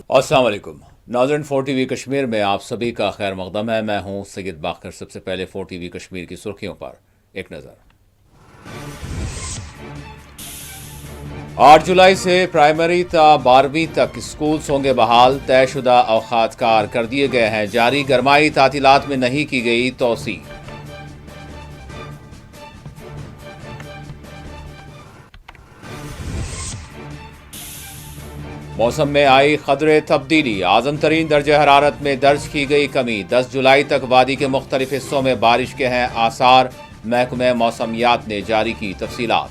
अस्सलाम वालेकुम नाज़रीन, 4 टीवी कश्मीर में आप सभी का खैर मकदम है। मैं हूं सैयद बाकर। सबसे पहले 4 टीवी कश्मीर की सुर्खियों पर एक नज़र। 8 जुलाई से प्राइमरी ता 12वीं तक स्कूल्स होंगे बहाल। तयशुदा औकात कार कर दिए गए हैं जारी। गरमाई तातीलात में नहीं की गई तोसी। मौसम में आई खदरे तब्दीली। आज़म तरीन दर्जे हरारत में दर्ज की गई कमी। 10 जुलाई तक वादी के मुख्तलिफ हिस्सों में बारिश के हैं आसार। महकमे मौसमियात ने जारी की तफसीलात।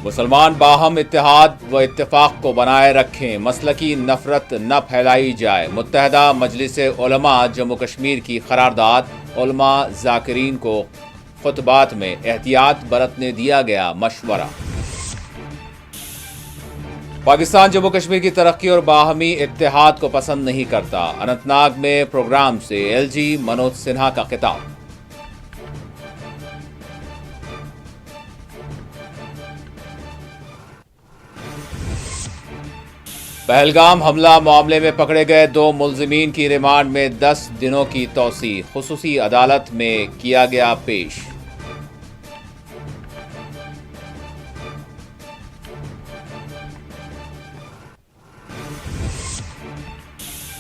मुसलमान बाहम इत्तेहाद व इत्तेफाक को बनाए रखें। मसलकी नफरत न फैलाई जाए। मुत्तहदा मजलिस उलमा जम्मू कश्मीर की करारदाद। उलमा जाकिरीन को खुतबात में एहतियात बरतने दिया गया मशवरा। पाकिस्तान जम्मू कश्मीर की तरक्की और बाहमी इत्तेहाद को पसंद नहीं करता। अनंतनाग में प्रोग्राम से एलजी मनोज सिन्हा का खिताब। पहलगाम हमला मामले में पकड़े गए 2 मुल्जिमीन की रिमांड में 10 दिनों की तौसी। खुसूसी अदालत में किया गया पेश।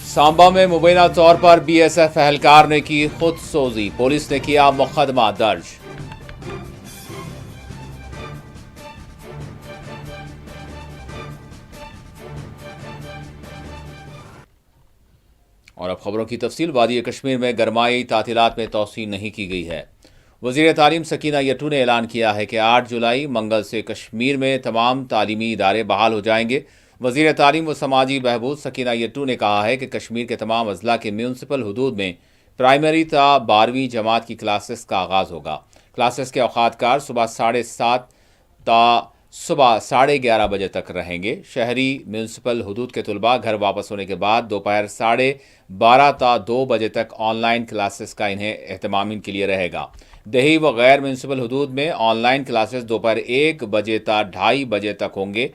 सांबा में मुबैना तौर पर बीएसएफ एहलकार ने की खुदसोजी। पुलिस ने किया मुकदमा दर्ज। और अब खबरों की तफसील। वादी कश्मीर में गरमाई तातीलात में तोसी नहीं की गई है। वज़ीर तालीम सकीना यट्टू ने ऐलान किया है कि 8 जुलाई मंगल से कश्मीर में तमाम तालीमी इदारे बहाल हो जाएंगे। वज़ीर तालीम व समाजी बहबूद सकीना यट्टू ने कहा है कि कश्मीर के तमाम अजला के म्यूनसिपल हदूद में प्राइमरी ता 12वीं जमात की क्लासेस का आगाज़ होगा। क्लासेस के औकात कार सुबह 7:30 ता सुबह 11:30 बजे तक रहेंगे। शहरी म्यूनसिपल हदूद के तलबा घर वापस होने के बाद दोपहर 12:30 ता 2 बजे तक ऑनलाइन क्लासेस का इन्हें एहतमाम के लिए रहेगा। दही व गैर म्यूनसिपल हदूद में ऑनलाइन क्लासेस दोपहर 1 बजे ता 2:30 बजे तक होंगे।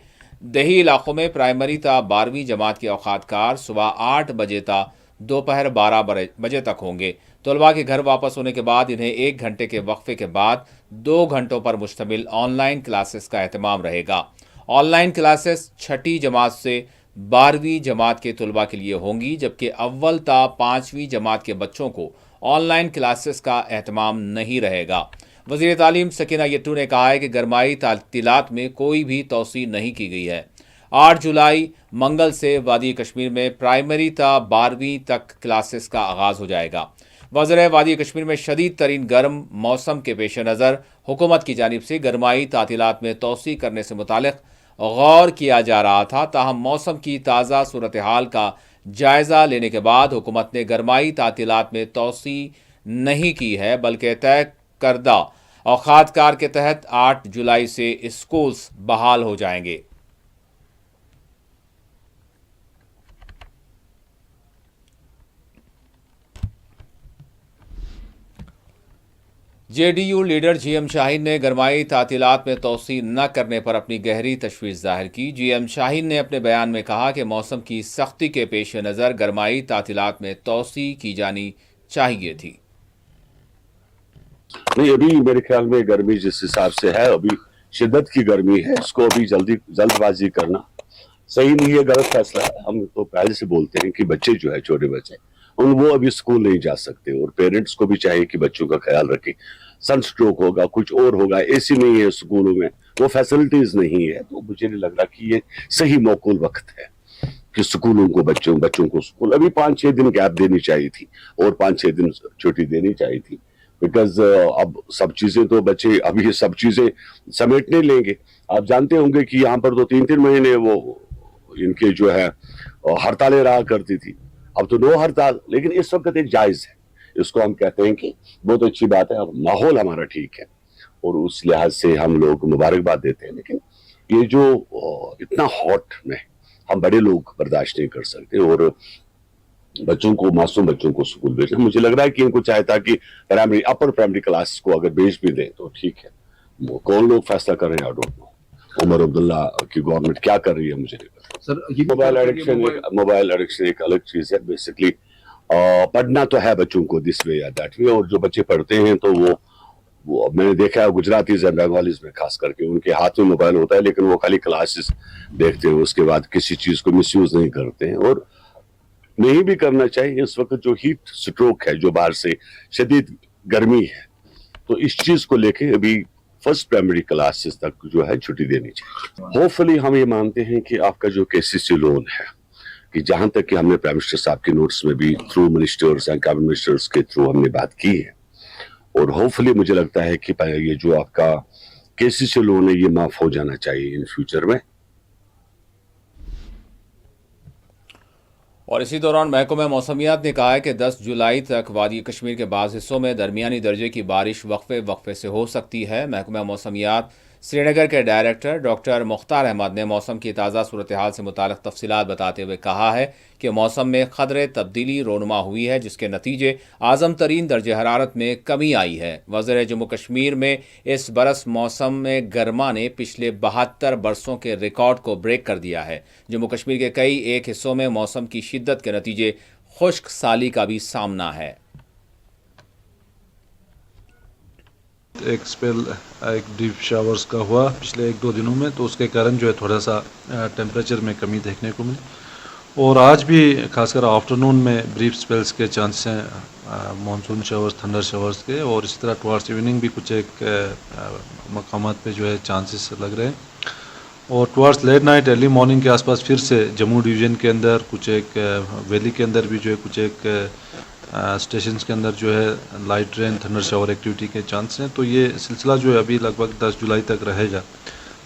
दही इलाकों में प्राइमरी ता 12वीं जमात के औकात कार सुबह 8 बजे ता दोपहर 12 बजे तक होंगे। तलबा के घर वापस होने के बाद इन्हें 1 घंटे के वक्फे के बाद 2 घंटों पर मुश्तमिल ऑनलाइन क्लासेस का एहतमाम रहेगा। ऑनलाइन क्लासेस 6ठी जमात से 12वीं जमात के तलबा के लिए होंगी, जबकि अव्वल ता 5वीं जमात के बच्चों को ऑनलाइन क्लासेस का एहतमाम नहीं रहेगा। वज़ीर तालीम सकीना यट्टू ने कहा है कि गरमाई तातीलात में कोई भी तोसी नहीं की गई है। 8 जुलाई मंगल से वादी कश्मीर में प्राइमरी ता 12वीं तक क्लासेस का आगाज़ हो जाएगा। वज़ीर वादी कश्मीर में शदीद तरीन गर्म मौसम के पेश नज़र हुकूमत की जानिब से गरमाई तातीलात में तोसी करने से मुतालिक गौर किया जा रहा था। ताहम मौसम की ताज़ा सूरत हाल का जायज़ा लेने के बाद हुकूमत ने गरमाई तातीलात में तोसी नहीं की है, बल्कि तय करदा औकात कार के तहत 8 जुलाई से स्कूल्स बहाल हो जाएंगे। जेडीयू लीडर जीएम शाहीन ने गरमाई तातीलात में तोसी न करने पर अपनी गहरी तशवीश जाहिर की। जीएम शाहीन ने अपने बयान में कहा कि मौसम की सख्ती के पेश नज़र गरमाई तातीलात में तोसी की जानी चाहिए थी। नहीं, अभी मेरे ख्याल में गर्मी जिस हिसाब से है, अभी शिद्दत की गर्मी है, इसको अभी जल्दबाजी करना सही नहीं है, गलत फैसला है। हम तो पहले से बोलते हैं कि बच्चे जो है, छोटे बच्चे, वो अभी स्कूल नहीं जा सकते, और पेरेंट्स को भी चाहिए कि बच्चों का ख्याल रखें। सनस्ट्रोक होगा, कुछ और होगा, एसी नहीं है स्कूलों में, वो फैसिलिटीज नहीं है, तो मुझे नहीं लग रहा कि ये सही मौकूल वक्त है कि स्कूलों को बच्चों को स्कूल अभी 5-6 दिन गैप देनी चाहिए थी, और 5-6 दिन छुट्टी देनी चाहिए थी। बिकॉज अब सब चीजें तो बच्चे अभी ये सब चीजें समेटने लेंगे। आप जानते होंगे कि यहाँ पर तो 3-3 महीने वो इनके जो है हड़तालें रहा करती थी। अब तो नो हड़ताल, लेकिन इस वक्त एक जायज है, इसको हम कहते हैं कि बहुत अच्छी बात है। अब माहौल हमारा ठीक है और उस लिहाज से हम लोग मुबारकबाद देते हैं। लेकिन ये जो इतना हॉट में हम बड़े लोग बर्दाश्त नहीं कर सकते, और बच्चों को, मासूम बच्चों को स्कूल भेजना, मुझे लग रहा है कि इनको चाहता कि प्राइमरी, अपर प्राइमरी क्लास को अगर भेज भी दें तो ठीक है, कौन लोग फैसला कर रहे हैं, I don't know. Omar Abdullah की गवर्नमेंट क्या कर रही है मुझे नहीं पता। सर ये मोबाइल एडिक्शन एक अलग चीज है। बेसिकली पढ़ना तो है बच्चों को दिस वे या दैट वे, और जो बच्चे पढ़ते हैं तो वो मैंने देखा है गुजरातीज एंड बंगालीज में खास करके उनके हाथ में मोबाइल होता है, लेकिन वो खाली क्लासेस देखते हैं, उसके बाद किसी चीज को मिसयूज नहीं करते हैं, और नहीं भी करना चाहिए। इस वक्त जो हीट स्ट्रोक है, जो बाहर से शदीद गर्मी है, तो इस चीज को लेके अभी फर्स्ट प्राइमरी क्लासेस तक जो है छुट्टी देनी चाहिए। होपफुली हम ये मानते हैं कि आपका जो केसीसी लोन है, कि जहां तक कि हमने प्राइम मिनिस्टर साहब के नोट्स में भी through ministers and cabinet ministers के थ्रू हमने बात की है, और होपफुली मुझे लगता है कि ये जो आपका केसीसी लोन है ये माफ हो जाना चाहिए इन फ्यूचर में। और इसी दौरान महकमा मौसमियात ने कहा है कि 10 जुलाई तक वादी कश्मीर के बाज़ हिस्सों में दरमियानी दर्जे की बारिश वक्फे वक्फे से हो सकती है। महकमा मौसमियात श्रीनगर के डायरेक्टर डॉक्टर मुख्तार अहमद ने मौसम की ताज़ा सूरत हाल से मुताल्लिक़ तफसीलात बताते हुए कहा है कि मौसम में ख़दरे तब्दीली रोनुमा हुई है, जिसके नतीजे आज़म तरीन दर्ज हरारत में कमी आई है। वज़ीर जम्मू कश्मीर में इस बरस मौसम में गर्मा ने पिछले 72 बरसों के रिकॉर्ड को ब्रेक कर दिया है। जम्मू कश्मीर के कई एक हिस्सों में मौसम की शिद्दत के नतीजे खुश्क साली का भी सामना है। एक स्पेल एक डीप शावर्स का हुआ पिछले 1-2 दिनों में, तो उसके कारण जो है थोड़ा सा टेम्परेचर में कमी देखने को मिली, और आज भी खासकर आफ्टरनून में ब्रीफ स्पेल्स के चांस हैं मानसून शावर्स, थंडर शावर्स के, और इसी तरह टुवर्ड्स इवनिंग भी कुछ एक मकामात पे जो है चांसेस लग रहे हैं। और towards late night early morning के आसपास फिर से जम्मू डिवीज़न के अंदर कुछ एक वैली के अंदर भी जो है कुछ एक स्टेशंस के अंदर जो है light rain thunder shower activity के चांस हैं। तो ये सिलसिला जो है अभी लगभग 10 जुलाई तक रहेगा।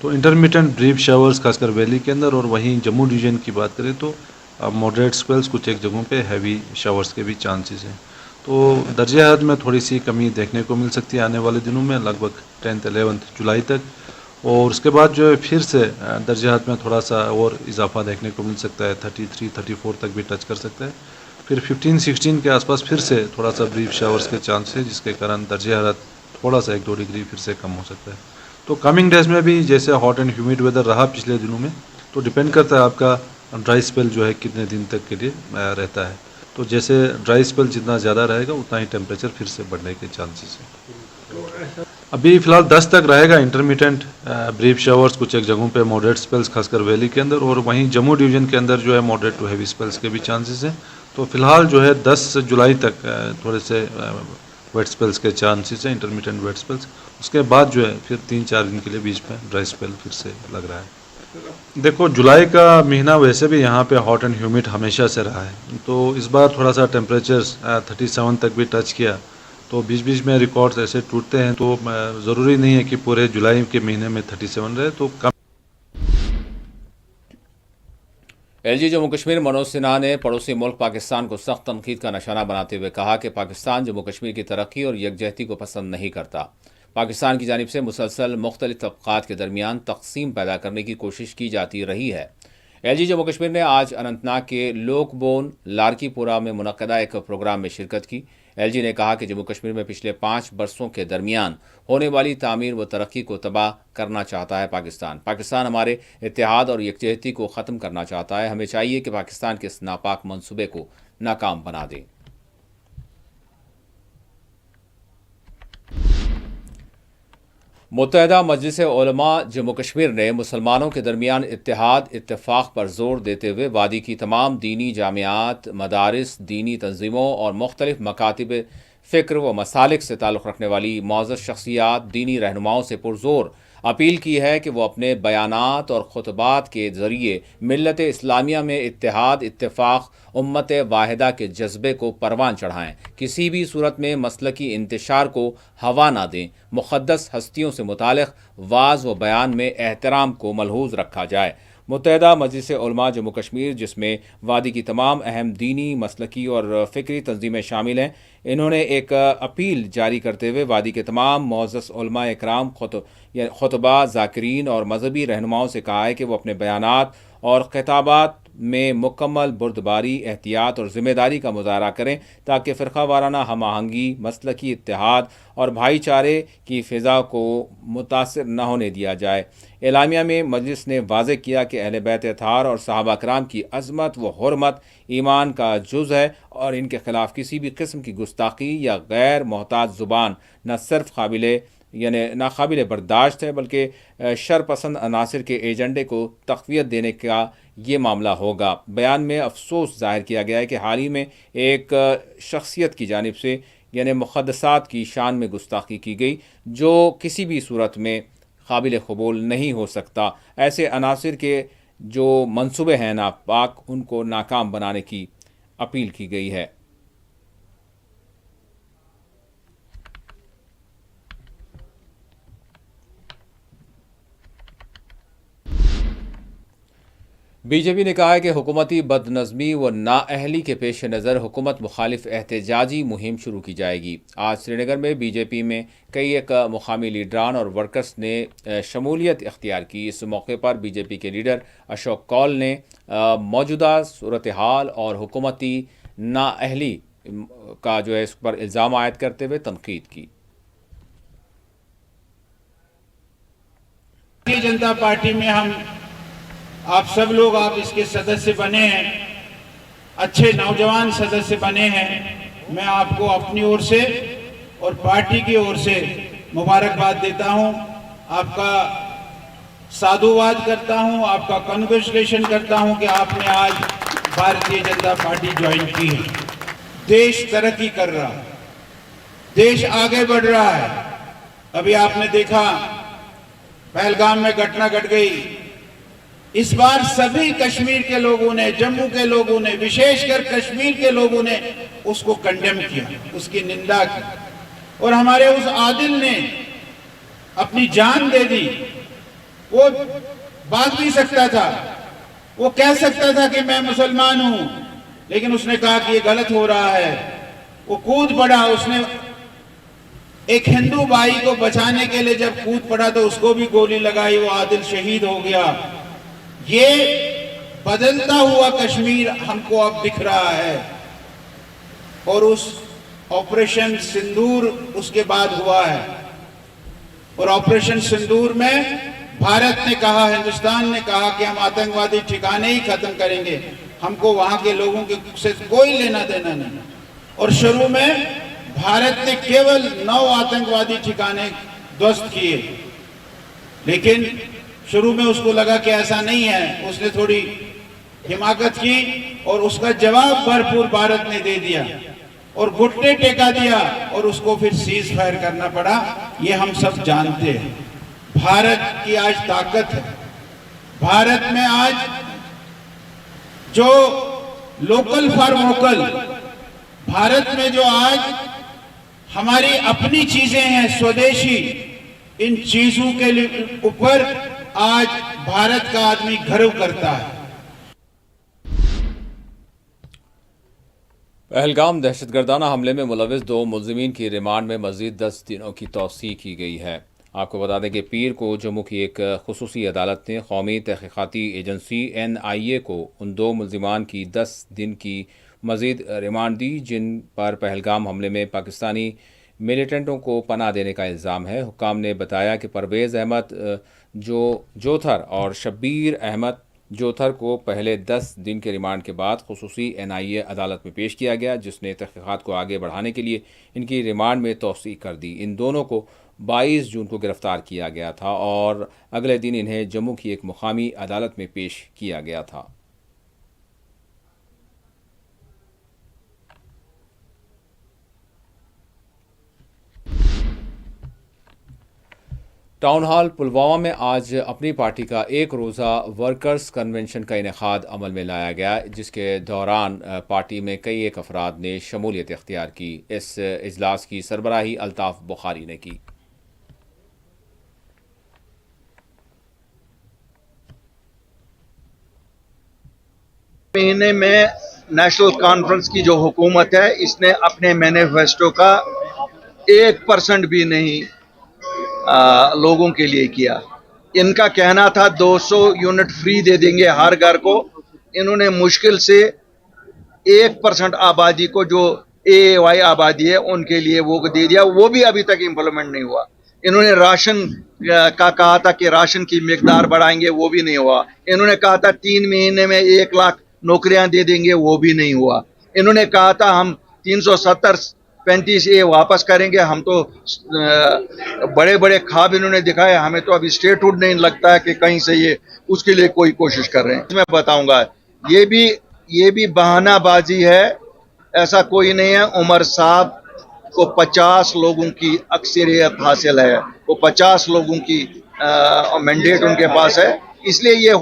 तो इंटरमिटेंट ब्रीफ शावर्स खासकर वैली के अंदर, और वहीं जम्मू डिवीज़न की बात करें तो मॉडरेट स्पेल्स, कुछ एक जगहों पे हैवी शावर्स के भी चांसेस हैं। तो दर्जे हरारत में थोड़ी सी कमी देखने को मिल सकती है आने वाले दिनों में, लगभग 10-11 जुलाई तक, और उसके बाद जो है फिर से दर्जे हरारत में थोड़ा सा और इजाफा देखने को मिल सकता है, 33-34 तक भी टच कर सकता है। फिर 15-16 के आसपास फिर से थोड़ा सा ब्रीफ शावर्स के चांस है, जिसके कारण दर्जे हरारत थोड़ा सा 1-2 डिग्री फिर से कम हो सकता है। तो कमिंग डेज में भी जैसे हॉट एंड ह्यूमिड वेदर रहा पिछले दिनों में, तो डिपेंड करता है आपका ड्राई स्पेल जो है कितने दिन तक के लिए रहता है। तो जैसे ड्राई स्पेल जितना ज़्यादा रहेगा उतना ही टेम्परेचर फिर से बढ़ने के चांसेस हैं। अभी फ़िलहाल 10 तक रहेगा इंटरमिटेंट ब्रीफ शावर्स, कुछ एक जगहों पे मॉडरेट स्पेल्स खासकर वैली के अंदर, और वहीं जम्मू डिवीज़न के अंदर जो है मॉडरेट टू हैवी स्पेल्स के भी चांसेस हैं। तो फिलहाल जो है 10 जुलाई तक थोड़े से वेट स्पेल्स के चांसेस हैं, इंटरमिटेंट वेट स्पेल्स। उसके बाद जो है फिर 3-4 दिन के लिए बीच में ड्राई स्पेल फिर से लग रहा है। देखो जुलाई का महीना वैसे भी यहाँ पे हॉट एंड ह्यूमिड हमेशा से रहा है, तो इस बार थोड़ा सा टेम्परेचर 37 तक भी टच किया, तो बीच बीच में रिकॉर्ड्स ऐसे टूटते हैं। तो ज़रूरी नहीं है कि पूरे जुलाई के महीने में 37 रहे, तो कम। एलजी जम्मू कश्मीर मनोज सिन्हा ने पड़ोसी मुल्क पाकिस्तान को सख्त तनकीद का निशाना बनाते हुए कहा कि पाकिस्तान जम्मू कश्मीर की तरक्की और यकजहती को पसंद नहीं करता। पाकिस्तान की जानिब से मुसलसल मुख्तलिफ तबक़ात के दरमियान तकसीम पैदा करने की कोशिश की जाती रही है। एलजी जम्मू कश्मीर ने आज अनंतनाग के लोकबोन लारकीपुरा में मुनक़दा एक प्रोग्राम में शिरकत की। एलजी ने कहा कि जम्मू कश्मीर में पिछले 5 बरसों के दरमियान होने वाली तामीर व तरक्की को तबाह करना चाहता है पाकिस्तान हमारे इत्तेहाद और यकजहती को ख़त्म करना चाहता है। हमें चाहिए कि पाकिस्तान के इस नापाक मंसूबे को नाकाम बना दें। मुत्तहिदा मजलिस उलमा जम्मू कश्मीर ने मुसलमानों के दरमियान इत्तेहाद इत्तेफाक पर जोर देते हुए वादी की तमाम दीनी जामियात, मदारिस, दीनी तंजीमों और मुख्तलिफ मकातिब फ़िक्र व मसालिक से ताल्लुक़ रखने वाली मौज़ूद शख्सियात, दीनी रहनुमाओं से पुरज़ोर अपील की है कि वो अपने बयानात और खुतबात के ज़रिए मिल्लत इस्लामिया में इत्तेहाद, इत्तेफाक, उम्मत वाहिदा के जज्बे को परवान चढ़ाएँ। किसी भी सूरत में मसलकी इंतशार को हवा ना दें। मुक़द्दस हस्तियों से मुतालिक़ वाज़ व बयान में एहतराम को मलहूज़ रखा जाए। मुत्तहिदा मजलिस उलमा जम्मू कश्मीर, जिसमें वादी की तमाम अहम दीनी, मसलकी और फ़िक्री तंजीमें शामिल हैं, इन्होंने एक अपील जारी करते हुए वादी के तमाम मुअज़्ज़ज़ उलमा इकराम, खुतबा, ज़ाकिरीन और मजहबी रहनुमाओं से कहा है कि वो अपने बयानात और खिताबात में मुकम्मल बुर्दबारी, एहतियात और ज़िम्मेदारी का मुजाहरा करें ताकि फ़िरका वाराना हम आहंगी, मसलकी इत्तेहाद और भाईचारे की फ़िज़ा को मुतासिर न होने दिया जाए। एलामिया में मजलिस ने वाज़ेह किया कि अहले बैत अताहर और सहाबा कराम की अज़मत व हुर्मत ईमान का जुज़ है और इनके ख़िलाफ़ किसी भी किस्म की गुस्ताखी या गैर मोहताज ज़ुबान न सिर्फ नाकाबिल बर्दाश्त है बल्कि शरपसंद अनासर के एजेंडे को तक़वियत देने का ये मामला होगा। बयान में अफसोस ज़ाहिर किया गया है कि हाल ही में एक शख्सियत की जानिब से मुक़द्दसात की शान में गुस्ताखी की गई जो किसी भी सूरत में काबिल कबूल नहीं हो सकता। ऐसे अनासर के जो मंसूबे हैं नापाक, उनको नाकाम बनाने की अपील की गई है। बीजेपी ने कहा है कि हुकूमती बदनज़मी व नाअहली के पेश नज़र हुकूमत मुखालिफ एहतजाजी मुहिम शुरू की जाएगी। आज श्रीनगर में बीजेपी में कई एक मुकामी लीडरान और वर्कर्स ने शमूलियत इख्तियार की। इस मौके पर बीजेपी के लीडर अशोक कौल ने मौजूदा सूरत हाल और हुकूमती नाअहली का इस पर इल्ज़ाम आयद करते हुए तनकीद की। भारतीय जनता पार्टी में आप सब लोग इसके सदस्य बने हैं, अच्छे नौजवान सदस्य बने हैं। मैं आपको अपनी ओर से और पार्टी की ओर से मुबारकबाद देता हूं, आपका साधुवाद करता हूं, आपका कांग्रेचुलेशन करता हूं कि आपने आज भारतीय जनता पार्टी ज्वाइन की है। देश तरक्की कर रहा है, देश आगे बढ़ रहा है। अभी आपने देखा पहलगाम में घटना घट गई। इस बार सभी कश्मीर के लोगों ने, जम्मू के लोगों ने, विशेषकर कश्मीर के लोगों ने उसको कंडेम किया, उसकी निंदा की। और हमारे उस आदिल ने अपनी जान दे दी। वो भाग भी सकता था, वो कह सकता था कि मैं मुसलमान हूं, लेकिन उसने कहा कि ये गलत हो रहा है। वो कूद पड़ा। उसने एक हिंदू भाई को बचाने के लिए जब कूद पड़ा तो उसको भी गोली लगाई, वो आदिल शहीद हो गया। ये बदलता हुआ कश्मीर हमको अब दिख रहा है। और उस ऑपरेशन सिंदूर उसके बाद हुआ है। और ऑपरेशन सिंदूर में भारत ने कहा, हिंदुस्तान ने कहा कि हम आतंकवादी ठिकाने ही खत्म करेंगे, हमको वहां के लोगों के से कोई लेना देना नहीं। और शुरू में भारत ने केवल 9 आतंकवादी ठिकाने ध्वस्त किए, लेकिन शुरू में उसको लगा कि ऐसा नहीं है। उसने थोड़ी हिमाकत की और उसका जवाब भरपूर भारत ने दे दिया और घुटने टेका दिया और उसको फिर सीज फायर करना पड़ा। ये हम सब जानते हैं। भारत की आज ताकत है। भारत में आज जो लोकल फॉर वोकल, भारत में जो आज हमारी अपनी चीजें हैं, स्वदेशी, इन चीजों के ऊपर आज भारत का आदमी गर्व करता है। पहलगाम दहशतगर्दाना हमले में मुलविस 2 मुलजिमीन की रिमांड में मजीद 10 दिनों की तौसीह की गई है। आपको बता दें कि पीर को जम्मू की एक खुसूसी अदालत ने कौमी तहकीकाती एजेंसी NIA को उन 2 मुलजिमान की 10 दिन की मजीद रिमांड दी जिन पर पहलगाम हमले में पाकिस्तानी मिलिटेंटों को पनाह देने का इल्ज़ाम है। हुक्काम ने बताया कि परवेज़ अहमद जोथर और शब्बीर अहमद जोथर को पहले 10 दिन के रिमांड के बाद खुसूसी NIA अदालत में पेश किया गया, जिसने तहक़ीक़ात को आगे बढ़ाने के लिए इनकी रिमांड में तौसीह कर दी। इन दोनों को 22 जून को गिरफ़्तार किया गया था और अगले दिन इन्हें जम्मू की एक मुकामी अदालत में पेश किया गया था। टाउन हॉल पुलवामा में आज अपनी पार्टी का एक रोज़ा वर्कर्स कन्वेंशन का इनेकाद अमल में लाया गया, जिसके दौरान पार्टी में कई एक अफराद ने शमूलियत इख्तियार की। इस इजलास की सरबराही अल्ताफ़ बुखारी ने की। महीने में नेशनल कॉन्फ्रेंस की जो हुकूमत है, इसने अपने मैनिफेस्टो का 1% भी नहीं लोगों के लिए किया। इनका कहना था 200 यूनिट फ्री दे देंगे हर घर को, इन्होंने मुश्किल से 1% आबादी को, जो AAY आबादी है, उनके लिए वो दे दिया, वो भी अभी तक इम्प्लीमेंट नहीं हुआ। इन्होंने राशन का कहा था कि राशन की मिकदार बढ़ाएंगे, वो भी नहीं हुआ। इन्होंने कहा था 3 महीने में 1 लाख नौकरियां दे देंगे, वो भी नहीं हुआ। इन्होंने कहा था हम 370-35A वापस करेंगे, हम तो बड़े बड़े ख्वाब इन्होंने दिखाए, हमें तो अभी स्टेटहुड नहीं लगता है कि कहीं से ये उसके लिए कोई कोशिश कर रहे हैं। मैं बताऊंगा, ये भी बहानाबाजी है, ऐसा कोई नहीं है। उमर साहब को 50 लोगों की अक्सरियत हासिल है, वो 50 लोगों की मैंडेट उनके पास है, इसलिए ये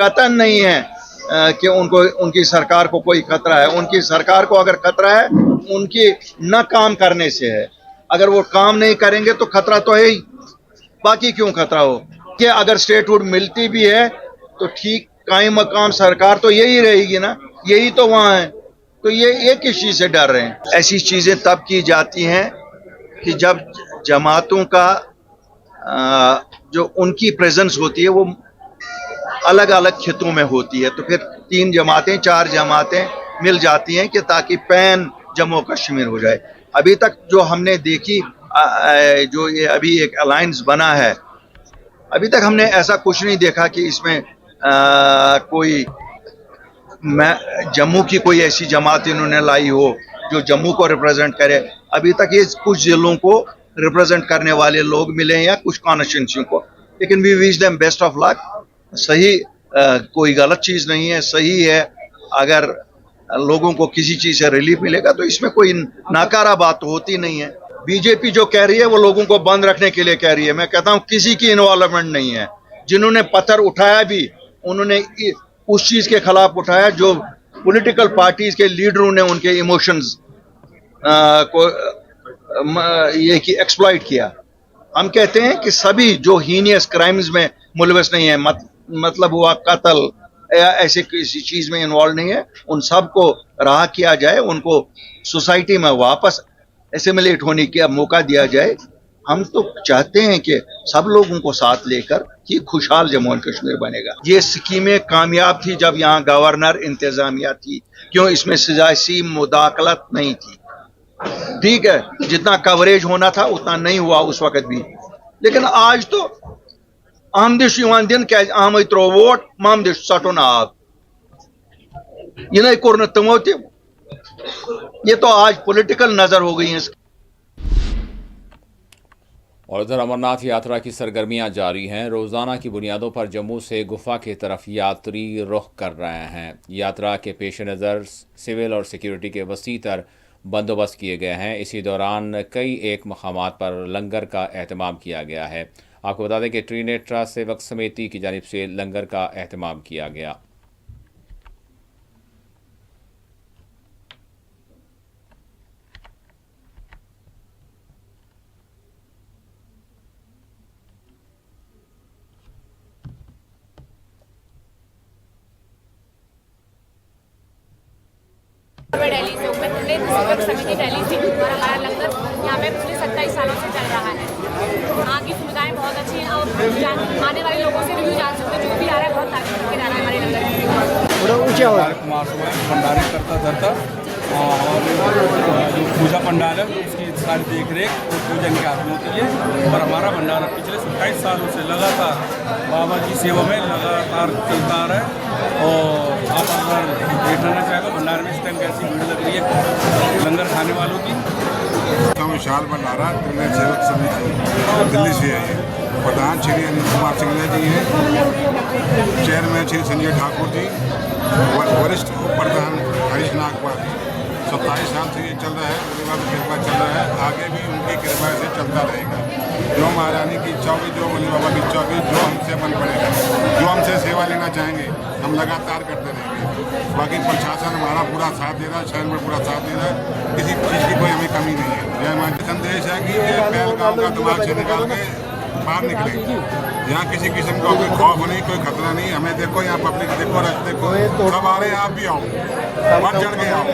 कतन नहीं है कि उनकी सरकार को कोई खतरा है। उनकी सरकार को अगर खतरा है, उनकी न काम करने से है। अगर वो काम नहीं करेंगे तो खतरा तो है ही, बाकी क्यों खतरा हो। कि अगर स्टेटहुड मिलती भी है तो ठीक कायम मकाम सरकार तो यही रहेगी ना, यही तो वहां है। तो ये किस चीज से डर रहे हैं। ऐसी चीजें तब की जाती हैं कि जब जमातों का जो उनकी प्रेजेंस होती है वो अलग अलग खितों में होती है, तो फिर 3 जमातें 4 जमातें मिल जाती हैं कि ताकि पैन जम्मू कश्मीर हो जाए। अभी तक जो हमने देखी, जो ये अभी एक अलायंस बना है, अभी तक हमने ऐसा कुछ नहीं देखा कि इसमें कोई जम्मू की कोई ऐसी जमात इन्होंने लाई हो जो जम्मू को रिप्रेजेंट करे। अभी तक ये कुछ जिलों को रिप्रेजेंट करने वाले लोग मिले हैं या कुछ कॉन्स्टिट्यूंसियों को, लेकिन we wish them best of luck. सही कोई गलत चीज नहीं है, सही है। अगर लोगों को किसी चीज से रिलीफ मिलेगा तो इसमें कोई नाकारा बात होती नहीं है। बीजेपी जो कह रही है वो लोगों को बंद रखने के लिए कह रही है। मैं कहता हूं किसी की इन्वॉल्वमेंट नहीं है। जिन्होंने पत्थर उठाया भी, उन्होंने उस चीज के खिलाफ उठाया जो पॉलिटिकल पार्टीज के लीडरों ने उनके इमोशंस को ये कि एक्सप्लॉइट किया। हम कहते हैं कि सभी जो हीनियस क्राइम्स में मुलविस नहीं है, मतलब हुआ कत्ल या ऐसे किसी चीज में इन्वॉल्व नहीं है, उन सब को रहा किया जाए, उनको सोसाइटी में वापस एसिमिलेट होने का मौका दिया जाए। हम तो चाहते हैं कि सब लोगों को साथ लेकर कि खुशहाल जम्मू एंड कश्मीर बनेगा। ये स्कीमें कामयाब थी जब यहाँ गवर्नर इंतजामिया थी, क्यों इसमें सियासी मुदाखलत नहीं थी। ठीक है, जितना कवरेज होना था उतना नहीं हुआ उस वक्त भी, लेकिन आज तो आमदिश दिन क्या आम त्रो वोट मामदिश सटुन आग ये कोर तमो ते, ये तो आज पॉलिटिकल नजर हो गई है। और उधर अमरनाथ यात्रा की सरगर्मियां जारी हैं। रोज़ाना की बुनियादों पर जम्मू से गुफा की तरफ यात्री रुख कर रहे हैं। यात्रा के पेश नज़र सिविल और सिक्योरिटी के वसीतर बंदोबस्त किए गए हैं। इसी दौरान कई एक मकामात पर लंगर का एहतमाम किया गया है। आपको बता दें कि त्रिनेत्रा सेवक समिति की जानिब से लंगर का एहतमाम किया गया। मैं दिल्ली से हूँ। मैं त्रिनेत्र सेवक समिति दिल्ली से हूँ और हमारा लंगर यहाँ पे पिछले 27 सालों से चल रहा है। यहाँ की सुविधाएं बहुत अच्छी हैं और आने वाले लोगों से रिव्यू जान सकते, जो भी आ रहा है बहुत तारीफ करके जा रहा है हमारे लंगर की। कुमार भंडारी करता धरता और जो पूजा पंडाल है उसकी सारी देख रेख और पूजन की हाथ में होती है। और हमारा भंडारा पिछले 27 सालों से लगातार बाबा की सेवा में लगातार चलता आ रहा है। और आप अगर देखना चाहें तो भंडारे में इस टाइम कैसी भीड़ लग रही है लंगर खाने वालों की। विशाल भंडारा त्रिनेत्र सेवक समिति दिल्ली से है। प्रधान श्री अनिल कुमार सिंगला जी हैं, चेयरमैन श्री संजय ठाकुर जी, वरिष्ठ उप प्रधान हरीश नागपाल। 27 साल से ये चल रहा है, कृपा चल रहा है, आगे भी उनकी कृपा से चलता रहेगा। जो महारानी की इच्छा होगी, जो भोले बाबा की इच्छा होगी, जो हमसे बन पड़ेगा, जो हमसे सेवा लेना चाहेंगे हम लगातार करते रहेंगे। बाकी प्रशासन हमारा पूरा साथ दे रहा है, शहर में पूरा साथ दे रहा है, किसी चीज़ की कोई हमें कमी नहीं है। यह हमारा संदेश है कि ये पहलगाम का दिमाग से निकाल के बाहर निकलेंगे। यहाँ किसी किस्म का कोई खौफ नहीं, कोई खतरा नहीं। हमें देखो यहाँ पब्लिक देखो, रास्ते को सब आ रहे हैं, आप भी आओ, बढ़ चढ़ के आओ।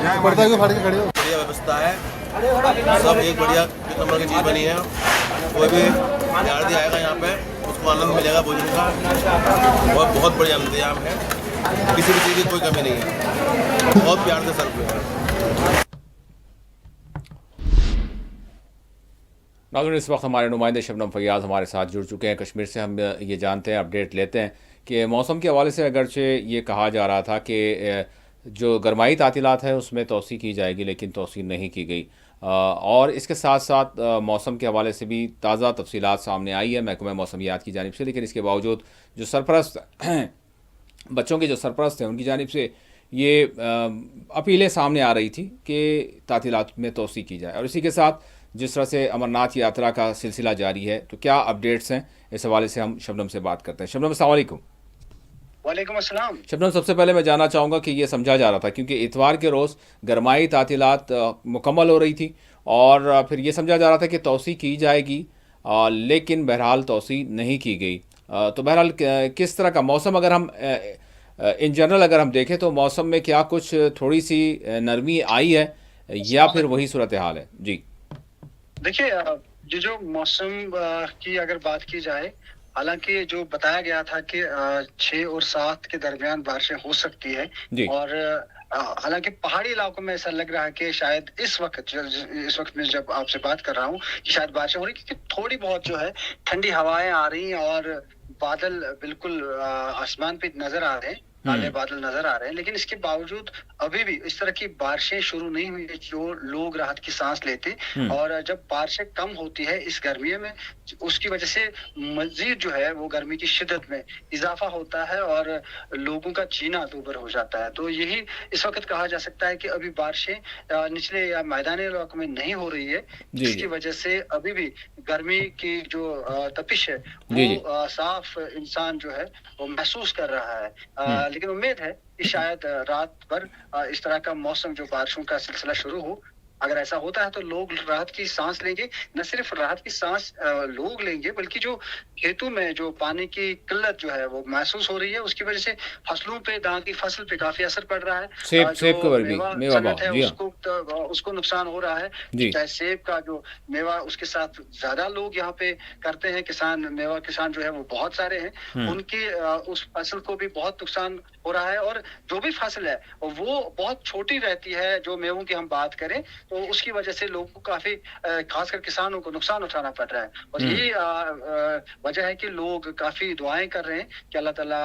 बढ़िया व्यवस्था है, सब एक बढ़िया नंबर की चीज़ बनी है। कोई भी यात्री आएगा यहाँ पे उसको आनंद मिलेगा भोजन का, और बहुत बढ़िया इंतजाम है। किसी भी चीज़ की कोई कमी नहीं है, बहुत प्यार से सर्व हुआ है। नाज़रीन, इस वक्त हमारे नुमाइंदे शबनम फैयाज़ हमारे साथ जुड़ चुके हैं कश्मीर से। हम ये जानते हैं, अपडेट लेते हैं कि मौसम के हवाले से अगरचे ये कहा जा रहा था कि जो गरमाई तातीलात है उसमें तोसी की जाएगी, लेकिन तोसी नहीं की गई। और इसके साथ साथ मौसम के हवाले से भी ताज़ा तफसीलात सामने आई है महकमा मौसमियात की जानिब से, लेकिन इसके बावजूद जो सरपरस्त बच्चों के जो सरपरस्त हैं उनकी जानिब से ये अपीलें सामने आ रही थी कि तातीलात में तोसी की जाए। और इसी के साथ जिस तरह से अमरनाथ यात्रा का सिलसिला जारी है, तो क्या अपडेट्स हैं, इस हवाले से हम शबनम से बात करते हैं। शबनम, अस्सलाम वालेकुम। वालेकुम अस्सलाम। शबनम, सबसे पहले मैं जानना चाहूँगा कि ये समझा जा रहा था क्योंकि इतवार के रोज़ गरमाई तातीलात मुकम्मल हो रही थी और फिर ये समझा जा रहा था कि तोसी की जाएगी, लेकिन बहरहाल तोसी नहीं की गई। तो बहरहाल किस तरह का मौसम, अगर हम इन जनरल अगर हम देखें तो मौसम में क्या कुछ थोड़ी सी नरमी आई है या फिर वही सूरत हाल है? जी देखिए, ये जो मौसम की अगर बात की जाए, हालांकि जो बताया गया था कि 6 और 7 के दरमियान बारिशें हो सकती है, और हालांकि पहाड़ी इलाकों में ऐसा लग रहा है कि शायद इस वक्त में जब आपसे बात कर रहा हूँ कि शायद बारिशें हो रही, क्योंकि थोड़ी बहुत जो है ठंडी हवाएं आ रही हैं और बादल बिल्कुल आसमान पे नजर आ रहे हैं, काले बादल नजर आ रहे हैं। लेकिन इसके बावजूद अभी भी इस तरह की बारिशें शुरू नहीं हुई है जो लोग राहत की सांस लेते। और जब बारिशें कम होती है इस गर्मी में, उसकी वजह से मजीद जो है वो गर्मी की शिद्दत में इजाफा होता है और लोगों का जीना दूभर हो जाता है। तो यही इस वक्त कहा जा सकता है कि अभी बारिशें निचले या मैदानी इलाकों में नहीं हो रही है, जिसकी वजह से अभी भी गर्मी की जो तपिश है वो साफ इंसान जो है वो महसूस कर रहा है। लेकिन उम्मीद है कि शायद रात भर इस तरह का मौसम, जो बारिशों का सिलसिला शुरू हो, अगर ऐसा होता है तो लोग राहत की सांस लेंगे। न सिर्फ राहत की सांस लोग लेंगे, बल्कि जो खेतों में जो पानी की किल्लत जो है वो महसूस हो रही है, उसकी वजह से फसलों पे, धान की फसल पे काफी असर पड़ रहा है। सेब का भी उसको नुकसान हो रहा है। चाहे सेब का जो मेवा, उसके साथ ज्यादा लोग यहाँ पे करते हैं, मेवा किसान जो है वो बहुत सारे हैं, उनकी उस फसल को भी बहुत नुकसान हो रहा है। और जो भी फसल है वो बहुत छोटी रहती है, जो मेवों की हम बात करें, तो उसकी वजह से लोगों को काफी, खासकर किसानों को नुकसान उठाना पड़ रहा है। और यही वजह है कि लोग काफी दुआएं कर रहे हैं कि अल्लाह ताला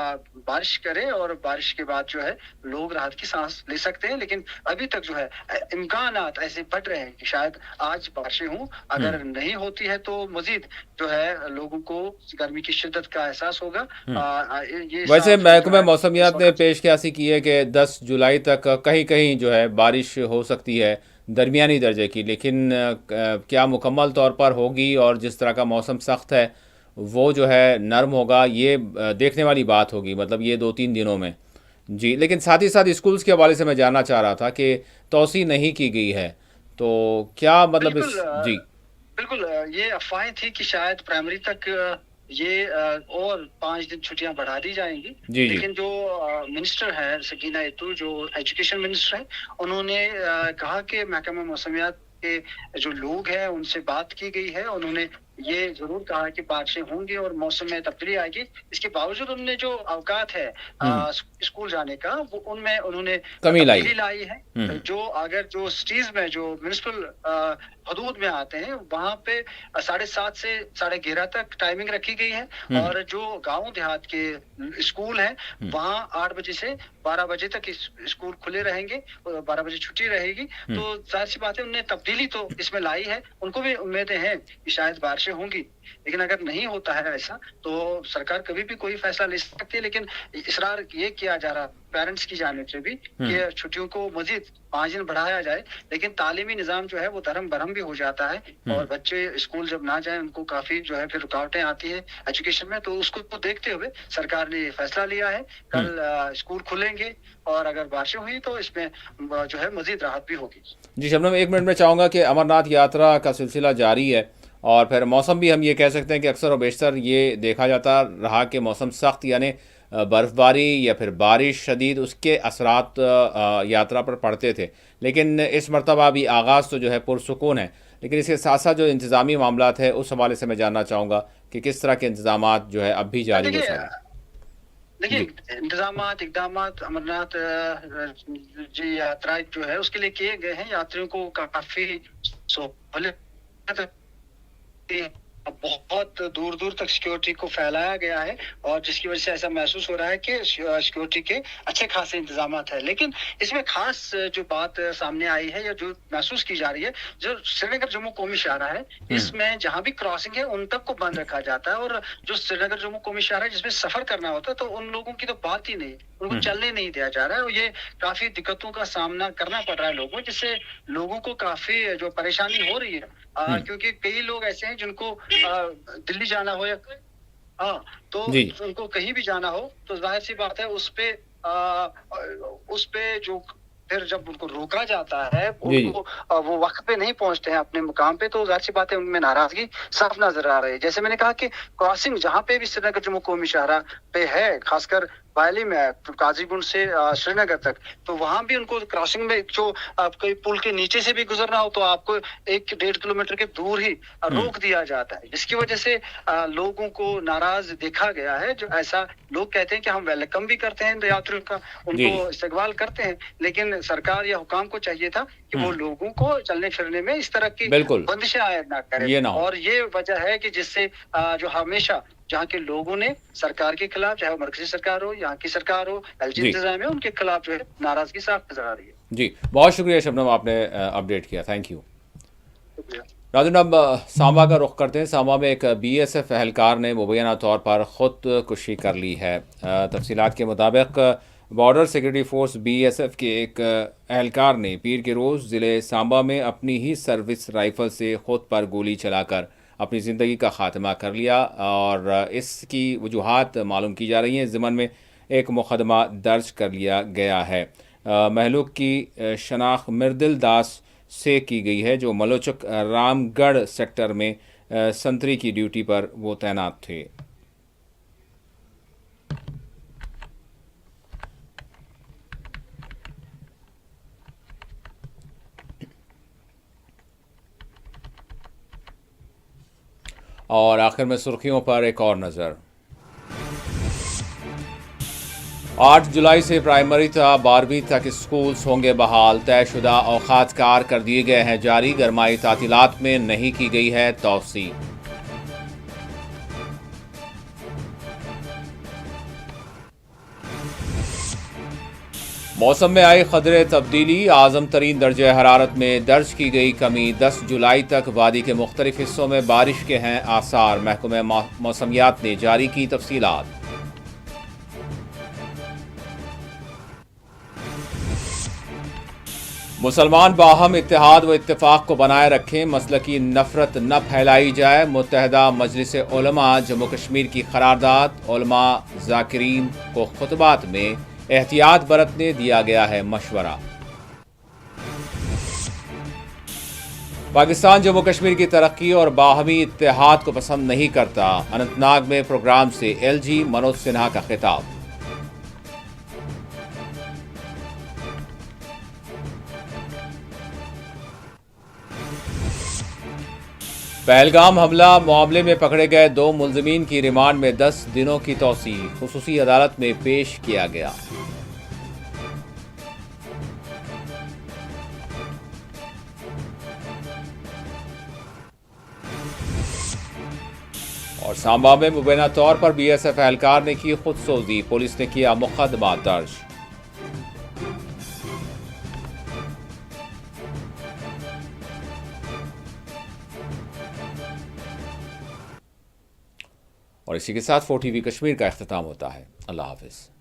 बारिश करे और बारिश के बाद जो है लोग राहत की सांस ले सकते हैं। लेकिन अभी तक जो है इम्कानात ऐसे बढ़ रहे हैं कि शायद आज बारिशें हों। अगर नहीं होती है तो मजीद जो है लोगों को गर्मी की शिद्दत का एहसास होगा। वैसे महकमा मौसमियात ने पेशकशी की है कि 10 जुलाई तक कहीं कहीं जो है बारिश हो सकती है दरमियानी दर्जे की, लेकिन क्या मुकम्मल तौर पर होगी और जिस तरह का मौसम सख्त है वो जो है नरम होगा, ये देखने वाली बात होगी, मतलब ये 2-3 दिनों में। जी, लेकिन साथ ही साथ स्कूल्स के हवाले से मैं जानना चाह रहा था कि तोसी नहीं की गई है, तो क्या मतलब इस? जी बिल्कुल, ये अफवाहें थी कि शायद प्राइमरी तक ये और 5 दिन छुट्टियां बढ़ा दी जाएंगी। लेकिन जो मिनिस्टर है सकीना यतू, जो एजुकेशन मिनिस्टर है, उन्होंने कहा कि महकमा मौसमियात के जो लोग हैं उनसे बात की गई है। उन्होंने ये जरूर कहा कि बारिशें होंगी और मौसम में तब्दीली आएगी। इसके बावजूद उन्होंने जो अवकात है स्कूल जाने का, वो उनमें उन्होंने तब्दीली लाई है। जो अगर जो सिटीज में जो म्युनिसिपल हदूद में आते हैं वहां पे 7:30 से 11:30 तक टाइमिंग रखी गई है, और जो गांव देहात के स्कूल हैं वहां 8 बजे से 12 बजे तक स्कूल खुले रहेंगे, 12 बजे छुट्टी रहेगी। तो जाहिर सी बात है उन्होंने तब्दीली तो इसमें लाई है। उनको भी उम्मीदें हैं कि शायद बारिशें होंगी, लेकिन अगर नहीं होता है ऐसा तो सरकार कभी भी कोई फैसला ले सकती है। लेकिन इसरार ये किया जा रहा पेरेंट्स की जानिब से भी कि छुट्टियों को मजीद 5 दिन बढ़ाया जाए, लेकिन तालीमी निजाम जो है वो धर्म भरम भी हो जाता है और बच्चे स्कूल जब ना जाए उनको काफी जो है फिर रुकावटें आती है एजुकेशन में। तो उसको तो देखते हुए सरकार ने फैसला लिया है, कल स्कूल खुलेंगे और अगर बारिशें हुई तो इसमें जो है मजीद राहत भी होगी। जी शबनम, 1 मिनट में चाहूँगा कि अमरनाथ यात्रा का सिलसिला जारी है और फिर मौसम भी हम ये कह सकते हैं कि अक्सर और बेशतर ये देखा जाता रहा कि मौसम सख्त यानी बर्फ़बारी या फिर बारिश शदीद, उसके असरात यात्रा पर पड़ते थे। लेकिन इस मरतबा भी आगाज़ तो जो है पुरसुकून है, लेकिन इसके साथ साथ जो इंतज़ामी मामलात है उस हवाले से मैं जानना चाहूँगा कि किस तरह के इंतज़ामात जो है अब भी जारी हो सकते हैं। देखिए इंतजाम इकदाम अमरनाथ जी यात्रा जो है उसके लिए किए गए हैं। यात्रियों को काफी सहूलियत बहुत दूर दूर तक सिक्योरिटी को फैलाया गया है और जिसकी वजह से ऐसा महसूस हो रहा है कि सिक्योरिटी के अच्छे खासे इंतजाम है। लेकिन इसमें खास जो बात सामने आई है या जो महसूस की जा रही है, जो श्रीनगर जम्मू कौमी शाहरा है इसमें जहां भी क्रॉसिंग है उन तक को बंद रखा जाता है और जो श्रीनगर जम्मू कौमी शाहरा है जिसमें सफर करना होता है तो उन लोगों की तो बात ही नहीं, उनको चलने नहीं दिया जा रहा है और ये काफी दिक्कतों का सामना करना पड़ रहा है लोगों, जिससे लोगों को काफी जो परेशानी हो रही है क्योंकि कई लोग ऐसे हैं जिनको दिल्ली जाना हो या तो उनको कहीं भी जाना हो तो जाहिर सी बात है उस पे जो फिर जब उनको रोका जाता है उनको वो वक्त पे नहीं पहुंचते हैं अपने मुकाम पे तो जाहिर सी बात है उनमें नाराजगी साफ नजर आ रही है। जैसे मैंने कहा कि क्रॉसिंग जहाँ पे भी श्रीनगर जम्मू कौमी शाहरा पे है, खासकर वायली में काजीगुंड से श्रीनगर तक, तो वहां भी उनको क्रॉसिंग में जो कोई पुल के नीचे से भी गुजरना हो तो आपको 1-1.5 किलोमीटर के दूर ही रोक दिया जाता है, जिसकी वजह से लोगों को नाराज देखा गया है। जो ऐसा लोग कहते हैं कि हम वेलकम भी करते हैं यात्रियों का, उनको इस्तकबाल करते हैं, लेकिन सरकार या हुकाम को चाहिए था कि वो लोगों को चलने फिरने में इस तरह की बंदिशें आयद ना करें और ये वजह है कि जिससे जो हमेशा जहाँ के लोगों ने सरकार के खिलाफ, चाहे वो मरकजी सरकार हो, यहाँ की सरकार हो, एलजी इंतजाम है, उनके खिलाफ जो है नाराजगी साफ नजर आ रही है। जी बहुत शुक्रिया शबनम, आपने अपडेट किया, थैंक यू। नाज़रीन अब सांबा का रुख करते हैं। सांबा में एक बीएसएफ एहलकार ने मुबैना तौर पर खुदकुशी कर ली है। तफसीलात के मुताबिक बॉर्डर सिक्योरिटी फोर्स बीएसएफ के एक एहलकार ने पीर के रोज़ ज़िले सांबा में अपनी ही सर्विस राइफल से खुद पर गोली चलाकर अपनी ज़िंदगी का ख़ात्मा कर लिया और इसकी वजूहात मालूम की जा रही हैं। ज़िमन में एक मुकदमा दर्ज कर लिया गया है। महलूक की शनाख्त मिर्दिल दास से की गई है जो मलोचक रामगढ़ सेक्टर में संतरी की ड्यूटी पर वो तैनात थे। और आखिर में सुर्खियों पर एक और नज़र। 8 जुलाई से प्राइमरी था 12वीं तक स्कूल्स होंगे बहाल। तयशुदा औकात कार कर दिए गए हैं जारी। गरमाई तातीलात में नहीं की गई है तौसी। मौसम में आई खदरे तब्दीली। आज़म तरीन दर्जे हरारत में दर्ज की गई कमी। 10 जुलाई तक वादी के मुख्तलिफ हिस्सों में बारिश के हैं आसार। महकमे मौसमियात ने जारी की तफसीलात। मुसलमान बाहम इत्तेहाद व इत्तेफाक को बनाए रखें, मसलकी नफरत न फैलाई जाए। मुत्तहदा मजलिस उलमा जम्मू कश्मीर की करारदाद। उलमा जाकिरीन को खुतबात में एहतियात बरतने दिया गया है मशवरा। पाकिस्तान जम्मू कश्मीर की तरक्की और बाहमी इत्तेहाद को पसंद नहीं करता। अनंतनाग में प्रोग्राम से एलजी मनोज सिन्हा का खिताब। पहलगाम हमला मामले में पकड़े गए 2 मुलजिमीन की रिमांड में 10 दिनों की तौसी। खुसूसी अदालत में पेश किया गया। और सांबा में मुबैना तौर पर बीएसएफ एहलकार ने की खुदसोजी। पुलिस ने किया मुकदमा दर्ज। और इसी के साथ 4TV कश्मीर का इख्तिताम होता है। अल्लाह हाफिज़।